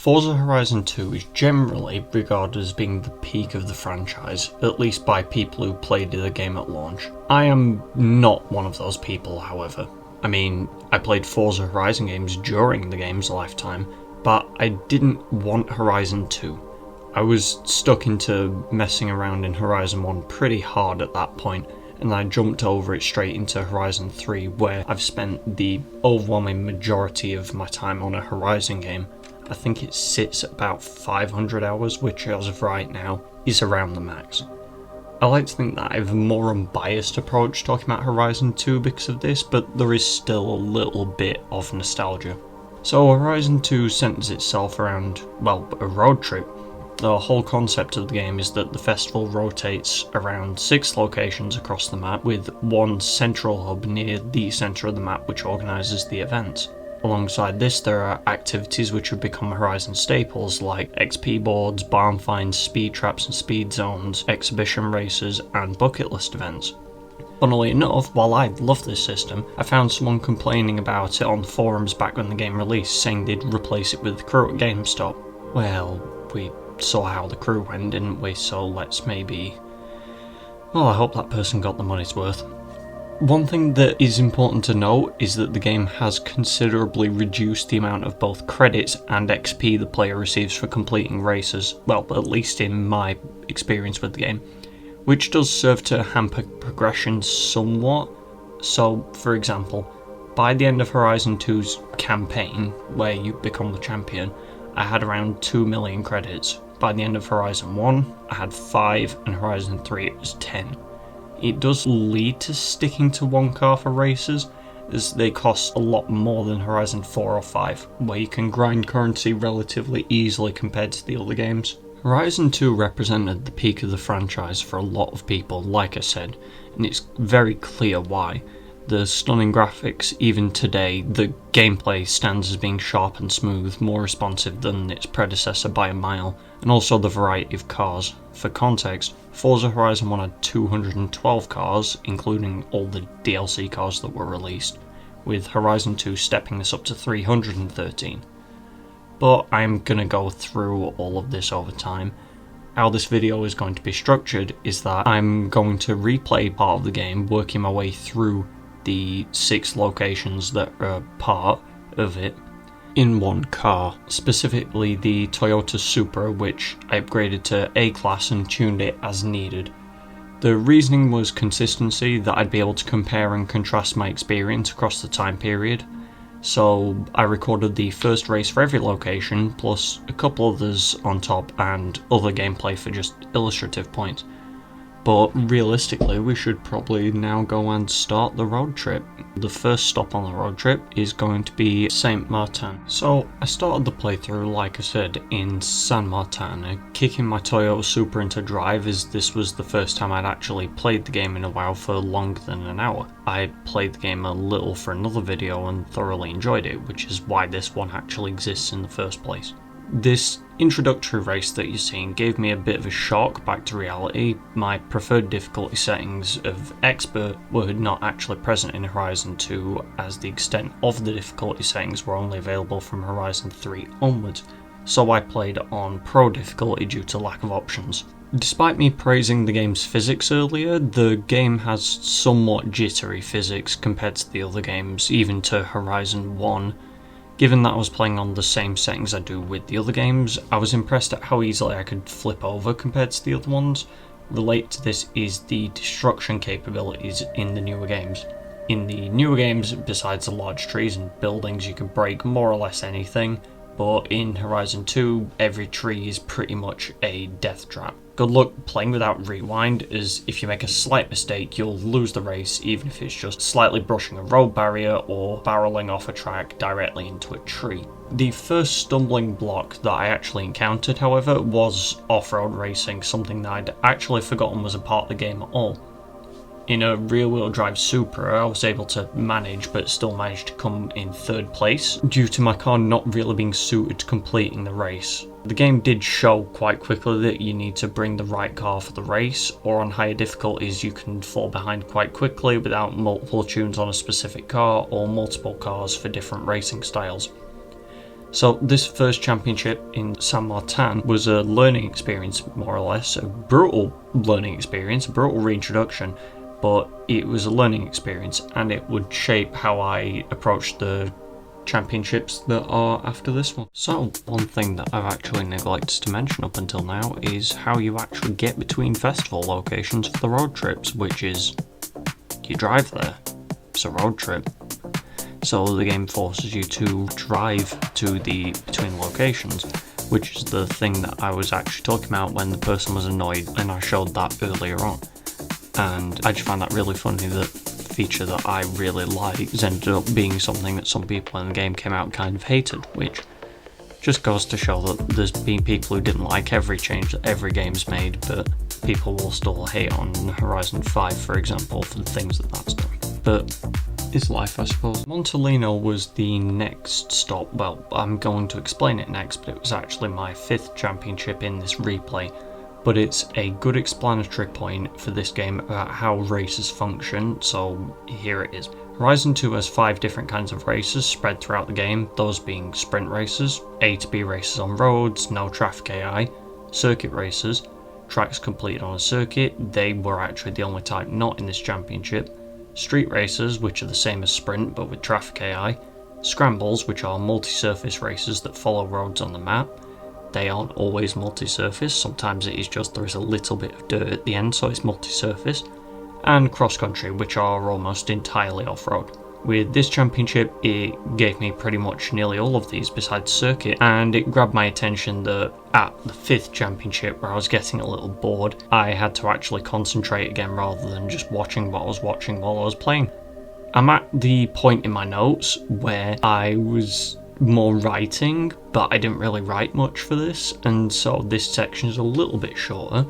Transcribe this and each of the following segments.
Forza Horizon 2 is generally regarded as being the peak of the franchise, at least by people who played the game at launch. I am not one of those people, however. I mean, I played Forza Horizon games during the game's lifetime, but I didn't want Horizon 2. I was stuck into messing around in Horizon 1 pretty hard at that point, and I jumped over it straight into Horizon 3, where I've spent the overwhelming majority of my time on a Horizon game. I think it sits at about 500 hours, which as of right now is around the max. I like to think that I have a more unbiased approach talking about Horizon 2 because of this, but there is still a little bit of nostalgia. So Horizon 2 centers itself around, well, a road trip. The whole concept of the game is that the festival rotates around 6 locations across the map, with one central hub near the centre of the map which organises the events. Alongside this, there are activities which have become Horizon staples like XP boards, barn finds, speed traps and speed zones, exhibition races and bucket list events. Funnily enough, while I love this system, I found someone complaining about it on the forums back when the game released, saying they'd replace it with the crew at GameStop. Well, we saw how the crew went, didn't we? So let's maybe... Well, I hope that person got the money's worth. One thing that is important to note is that the game has considerably reduced the amount of both credits and XP the player receives for completing races, well, at least in my experience with the game, which does serve to hamper progression somewhat. So, for example, by the end of Horizon 2's campaign, where you become the champion, I had around 2 million credits. By the end of Horizon 1, I had 5, and Horizon 3 it was 10. It does lead to sticking to one car for races, as they cost a lot more than Horizon 4 or 5, where you can grind currency relatively easily compared to the other games. Horizon 2 represented the peak of the franchise for a lot of people, like I said, and it's very clear why. The stunning graphics, even today, the gameplay stands as being sharp and smooth, more responsive than its predecessor by a mile, and also the variety of cars. For context, Forza Horizon 1 had 212 cars, including all the DLC cars that were released, with Horizon 2 stepping this up to 313. But I'm going to go through all of this over time. How this video is going to be structured is that I'm going to replay part of the game, working my way through the 6 locations that are part of it in one car, specifically the Toyota Supra, which I upgraded to A-Class and tuned it as needed. The reasoning was consistency, that I'd be able to compare and contrast my experience across the time period. So I recorded the first race for every location, plus a couple others on top and other gameplay for just illustrative points. But realistically, we should probably now go and start the road trip. The first stop on the road trip is going to be Saint Martin. So I started the playthrough, like I said, in Saint Martin, kicking my Toyota Supra into drive, as this was the first time I'd actually played the game in a while for longer than an hour. I played the game a little for another video and thoroughly enjoyed it, which is why this one actually exists in the first place. This introductory race that you're seeing gave me a bit of a shock back to reality. My preferred difficulty settings of Expert were not actually present in Horizon 2, as the extent of the difficulty settings were only available from Horizon 3 onwards, so I played on Pro difficulty due to lack of options. Despite me praising the game's physics earlier, the game has somewhat jittery physics compared to the other games, even to Horizon 1. Given that I was playing on the same settings I do with the other games, I was impressed at how easily I could flip over compared to the other ones. Related to this is the destruction capabilities in the newer games. In the newer games, besides the large trees and buildings, you can break more or less anything, but in Horizon 2, every tree is pretty much a death trap. Good luck playing without rewind, as if you make a slight mistake, you'll lose the race, even if it's just slightly brushing a road barrier or barreling off a track directly into a tree. The first stumbling block that I actually encountered, however, was off-road racing, something that I'd actually forgotten was a part of the game at all. In a rear-wheel drive Supra, I was able to manage, but still managed to come in 3rd place, due to my car not really being suited to completing the race. The game did show quite quickly that you need to bring the right car for the race, or on higher difficulties you can fall behind quite quickly without multiple tunes on a specific car, or multiple cars for different racing styles. So this first championship in San Martin was a learning experience, more or less, a brutal learning experience, a brutal reintroduction, but it was a learning experience, and it would shape how I approach the championships that are after this one. So one thing that I've actually neglected to mention up until now is how you actually get between festival locations for the road trips, which is you drive there. It's a road trip. So the game forces you to drive to the between locations, which is the thing that I was actually talking about when the person was annoyed, and I showed that earlier on. And I just found that really funny, that feature that I really liked has ended up being something that some people in the game came out and kind of hated, which just goes to show that there's been people who didn't like every change that every game's made, but people will still hate on Horizon 5, for example, for the things that that's done. But it's life, I suppose. Montellino was the next stop. Well, I'm going to explain it next, but it was actually my 5th championship in this replay. But it's a good explanatory point for this game about how races function, so here it is. Horizon 2 has 5 different kinds of races spread throughout the game, those being sprint races, A to B races on roads, no traffic AI, circuit races, tracks completed on a circuit, they were actually the only type not in this championship, street races, which are the same as sprint but with traffic AI, scrambles, which are multi-surface races that follow roads on the map. They aren't always multi-surface, sometimes it is just there is a little bit of dirt at the end, so it's multi-surface, and cross-country, which are almost entirely off-road. With this championship, it gave me pretty much nearly all of these besides circuit, and it grabbed my attention that at the 5th championship, where I was getting a little bored, I had to actually concentrate again rather than just watching what I was watching while I was playing. I'm at the point in my notes where I was more writing, but I didn't really write much for this, and so this section is a little bit shorter,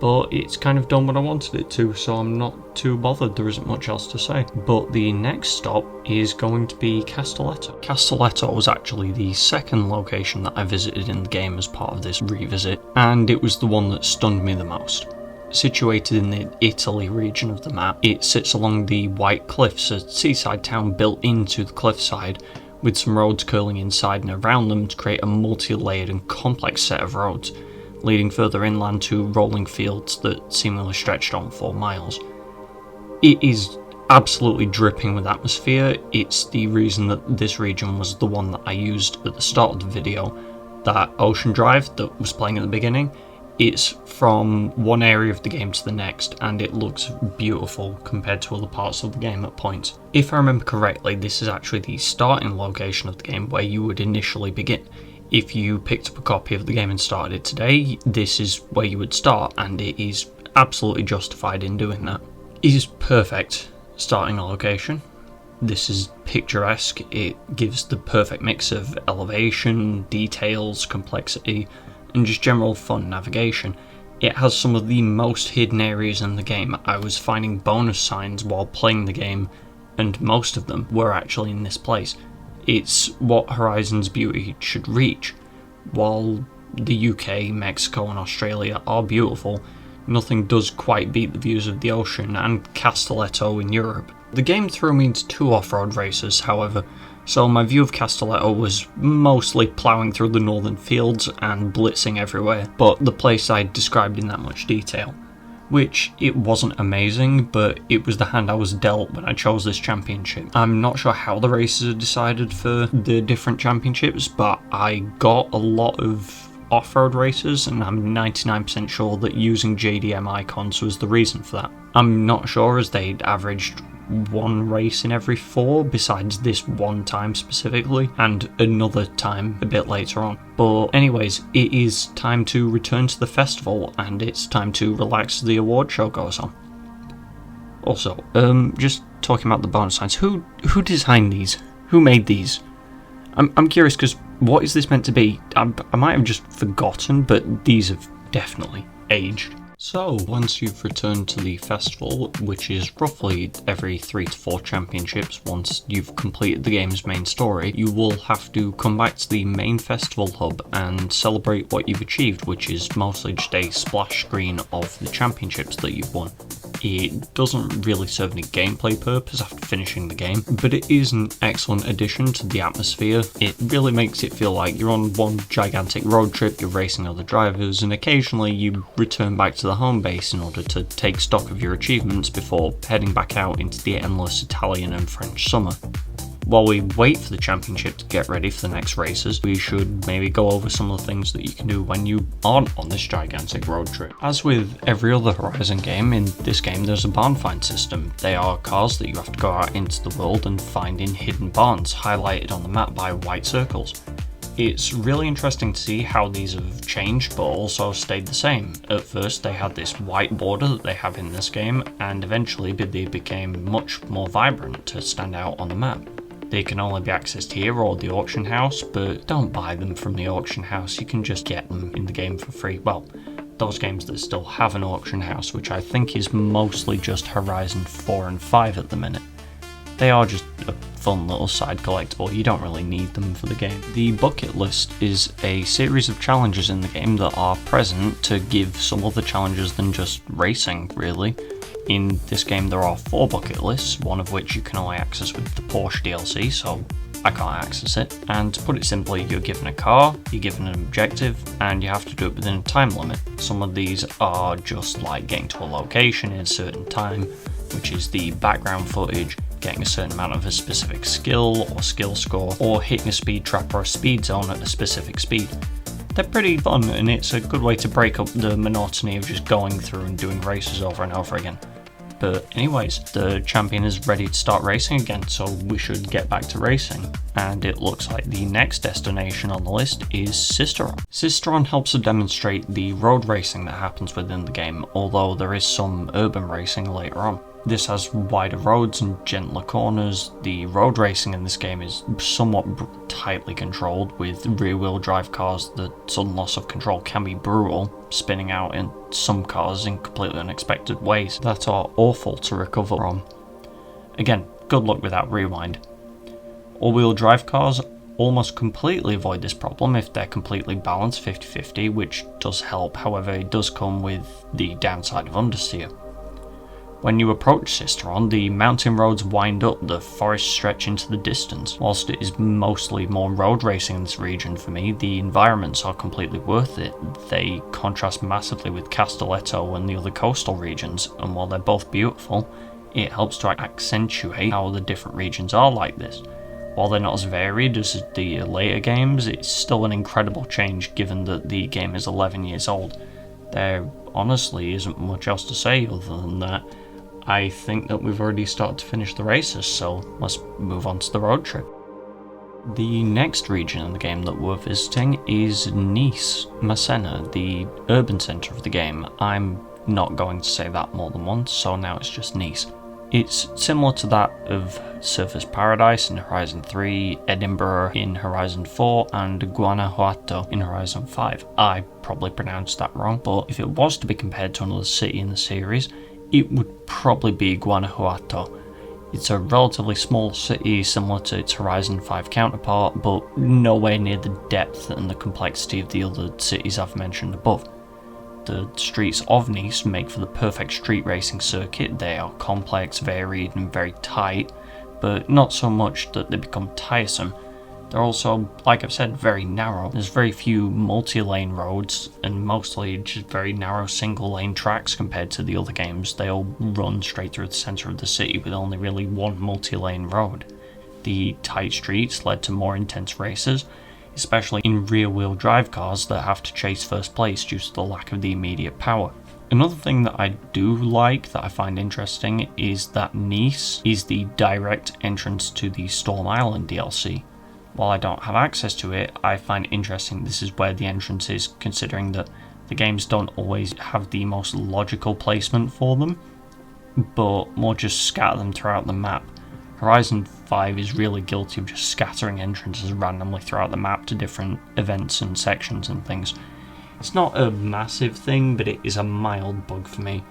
but it's kind of done what I wanted it to, so I'm not too bothered, there isn't much else to say. But the next stop is going to be Castelletto. Castelletto was actually the second location that I visited in the game as part of this revisit, and it was the one that stunned me the most. Situated in the Italy region of the map, it sits along the White Cliffs, a seaside town built into the cliffside, with some roads curling inside and around them to create a multi-layered and complex set of roads, leading further inland to rolling fields that seemingly stretched on for miles. It is absolutely dripping with atmosphere. It's the reason that this region was the one that I used at the start of the video. That Ocean Drive that was playing at the beginning, it's from one area of the game to the next, and it looks beautiful compared to other parts of the game at points. If I remember correctly, this is actually the starting location of the game where you would initially begin. If you picked up a copy of the game and started it today, this is where you would start, and it is absolutely justified in doing that. It is perfect starting location. This is picturesque. It gives the perfect mix of elevation, details, complexity, and just general fun navigation. It has some of the most hidden areas in the game. I was finding bonus signs while playing the game, and most of them were actually in this place. It's what Horizon's beauty should reach. While the UK, Mexico and Australia are beautiful, nothing does quite beat the views of the ocean and Castelletto in Europe. The game threw me into 2 off-road races, however, so my view of Castelletto was mostly ploughing through the northern fields and blitzing everywhere, but the place I described in that much detail. Which, it wasn't amazing, but it was the hand I was dealt when I chose this championship. I'm not sure how the races are decided for the different championships, but I got a lot of off-road races, and I'm 99% sure that using JDM icons was the reason for that. I'm not sure, as they'd averaged 1 race in every 4, besides this one time specifically, and another time a bit later on. But anyways, it is time to return to the festival, and it's time to relax as the award show goes on. Also, just talking about the bonus signs, who designed these? Who made these? I'm curious, because what is this meant to be? I might have just forgotten, but these have definitely aged. So, once you've returned to the festival, which is roughly every 3 to 4 championships once you've completed the game's main story, you will have to come back to the main festival hub and celebrate what you've achieved, which is mostly just a splash screen of the championships that you've won. It doesn't really serve any gameplay purpose after finishing the game, but it is an excellent addition to the atmosphere. It really makes it feel like you're on one gigantic road trip, you're racing other drivers, and occasionally you return back to the home base in order to take stock of your achievements before heading back out into the endless Italian and French summer. While we wait for the championship to get ready for the next races, we should maybe go over some of the things that you can do when you aren't on this gigantic road trip. As with every other Horizon game, in this game there's a barn find system. They are cars that you have to go out into the world and find in hidden barns, highlighted on the map by white circles. It's really interesting to see how these have changed but also stayed the same. At first they had this white border that they have in this game, and eventually they became much more vibrant to stand out on the map. They can only be accessed here or the auction house, but don't buy them from the auction house, you can just get them in the game for free. Well, those games that still have an auction house, which I think is mostly just Horizon 4 and 5 at the minute. They are just a fun little side collectible, you don't really need them for the game. The bucket list is a series of challenges in the game that are present to give some other challenges than just racing, really. In this game there are 4 bucket lists, one of which you can only access with the Porsche DLC, so I can't access it. And to put it simply, you're given a car, you're given an objective, and you have to do it within a time limit. Some of these are just like getting to a location in a certain time, which is the background footage, getting a certain amount of a specific skill or skill score, or hitting a speed trap or a speed zone at a specific speed. They're pretty fun, and it's a good way to break up the monotony of just going through and doing races over and over again. But anyways, the champion is ready to start racing again, so we should get back to racing. And it looks like the next destination on the list is Sisteron. Sisteron helps to demonstrate the road racing that happens within the game, although there is some urban racing later on. This has wider roads and gentler corners. The road racing in this game is somewhat tightly controlled, with rear-wheel drive cars. The sudden loss of control can be brutal, spinning out in some cars in completely unexpected ways that are awful to recover from. Again, good luck with that rewind. All-wheel drive cars almost completely avoid this problem if they're completely balanced 50-50, which does help, however it does come with the downside of understeer. When you approach Sisteron, the mountain roads wind up, the forests stretch into the distance. Whilst it is mostly more road racing in this region for me, the environments are completely worth it. They contrast massively with Castelletto and the other coastal regions, and while they're both beautiful, it helps to accentuate how the different regions are like this. While they're not as varied as the later games, it's still an incredible change given that the game is 11 years old. There honestly isn't much else to say other than that. I think that we've already started to finish the races, so let's move on to the road trip. The next region in the game that we're visiting is Nice, Masséna, the urban centre of the game. I'm not going to say that more than once, so now it's just Nice. It's similar to that of Surfers Paradise in Horizon 3, Edinburgh in Horizon 4, and Guanajuato in Horizon 5. I probably pronounced that wrong, but if it was to be compared to another city in the series, it would probably be Guanajuato. It's a relatively small city similar to its Horizon 5 counterpart, but nowhere near the depth and the complexity of the other cities I've mentioned above. The streets of Nice make for the perfect street racing circuit. They are complex, varied and very tight, but not so much that they become tiresome. They're also, like I've said, very narrow. There's very few multi-lane roads, and mostly just very narrow single-lane tracks compared to the other games. They all run straight through the centre of the city with only really one multi-lane road. The tight streets led to more intense races, especially in rear-wheel drive cars that have to chase first place due to the lack of the immediate power. Another thing that I do like, that I find interesting, is that Nice is the direct entrance to the Storm Island DLC. While I don't have access to it, I find interesting this is where the entrance is, considering that the games don't always have the most logical placement for them, but more just scatter them throughout the map. Horizon 5 is really guilty of just scattering entrances randomly throughout the map to different events and sections and things. It's not a massive thing, but it is a mild bug for me.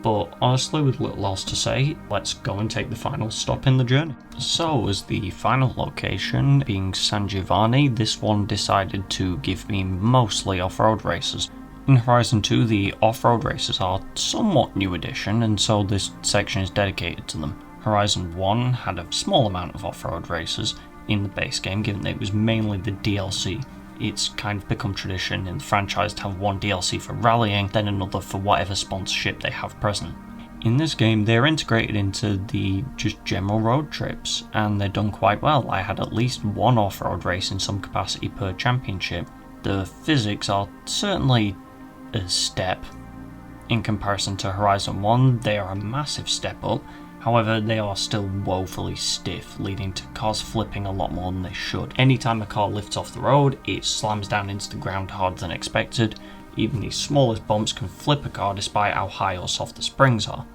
But honestly, with little else to say, let's go and take the final stop in the journey. So, as the final location being San Giovanni, this one decided to give me mostly off-road races. In Horizon 2, the off-road races are somewhat new addition, and so this section is dedicated to them. Horizon 1 had a small amount of off-road races in the base game, given that it was mainly the DLC. It's kind of become tradition in the franchise to have one DLC for rallying, then another for whatever sponsorship they have present. In this game, they're integrated into the just general road trips, and they're done quite well. I had at least one off-road race in some capacity per championship. The physics are certainly a step. In comparison to Horizon 1, they are a massive step up, however they are still woefully stiff, leading to cars flipping a lot more than they should. Anytime a car lifts off the road, it slams down into the ground harder than expected. Even the smallest bumps can flip a car despite how high or soft the springs are.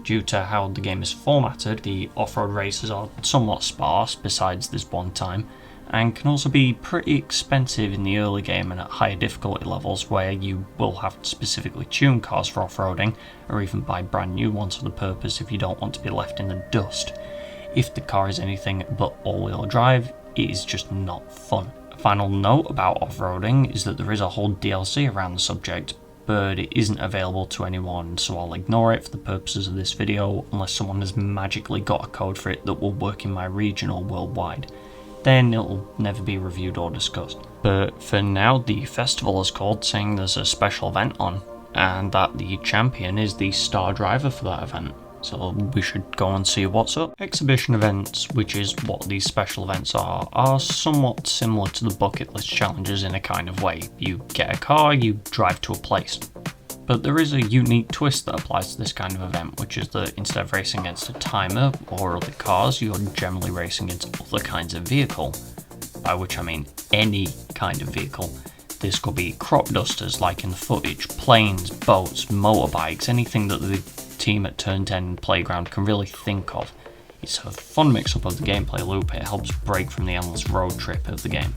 Due to how the game is formatted, the off-road races are somewhat sparse besides this one time, and can also be pretty expensive in the early game and at higher difficulty levels where you will have to specifically tune cars for off-roading, or even buy brand new ones for the purpose if you don't want to be left in the dust. If the car is anything but all-wheel drive, it is just not fun. A final note about off-roading is that there is a whole DLC around the subject, but it isn't available to anyone, so I'll ignore it for the purposes of this video unless someone has magically got a code for it that will work in my region or worldwide. Then it'll never be reviewed or discussed. But for now, the festival is called, saying there's a special event on, and that the champion is the star driver for that event. So we should go and see what's up. Exhibition events, which is what these special events are somewhat similar to the bucket list challenges in a kind of way. You get a car, you drive to a place. But there is a unique twist that applies to this kind of event, which is that instead of racing against a timer or other cars, you're generally racing against other kinds of vehicle. By which I mean any kind of vehicle. This could be crop dusters like in the footage, planes, boats, motorbikes, anything that the team at Turn 10 Playground can really think of. It's a fun mix-up of the gameplay loop. It helps break from the endless road trip of the game.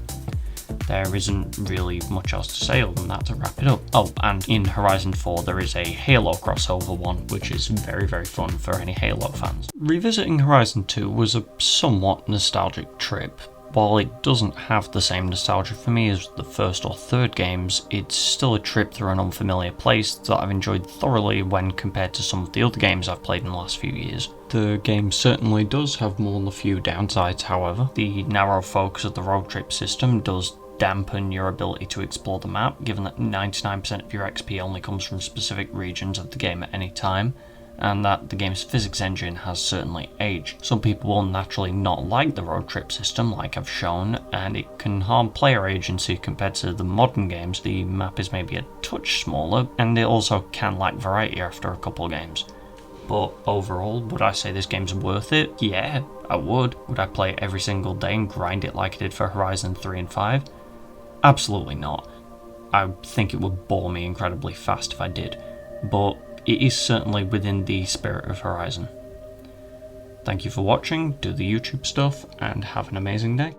There isn't really much else to say other than that to wrap it up. Oh, and in Horizon 4 there is a Halo crossover one, which is very, very fun for any Halo fans. Revisiting Horizon 2 was a somewhat nostalgic trip. While it doesn't have the same nostalgia for me as the first or third games, it's still a trip through an unfamiliar place that I've enjoyed thoroughly when compared to some of the other games I've played in the last few years. The game certainly does have more than a few downsides, however. The narrow focus of the road trip system does dampen your ability to explore the map, given that 99% of your XP only comes from specific regions of the game at any time, and that the game's physics engine has certainly aged. Some people will naturally not like the road trip system, like I've shown, and it can harm player agency compared to the modern games. The map is maybe a touch smaller, and it also can lack variety after a couple of games. But overall, would I say this game's worth it? Yeah, I would. Would I play it every single day and grind it like I did for Horizon 3 and 5? Absolutely not. I think it would bore me incredibly fast if I did, but it is certainly within the spirit of Horizon. Thank you for watching, do the YouTube stuff, and have an amazing day.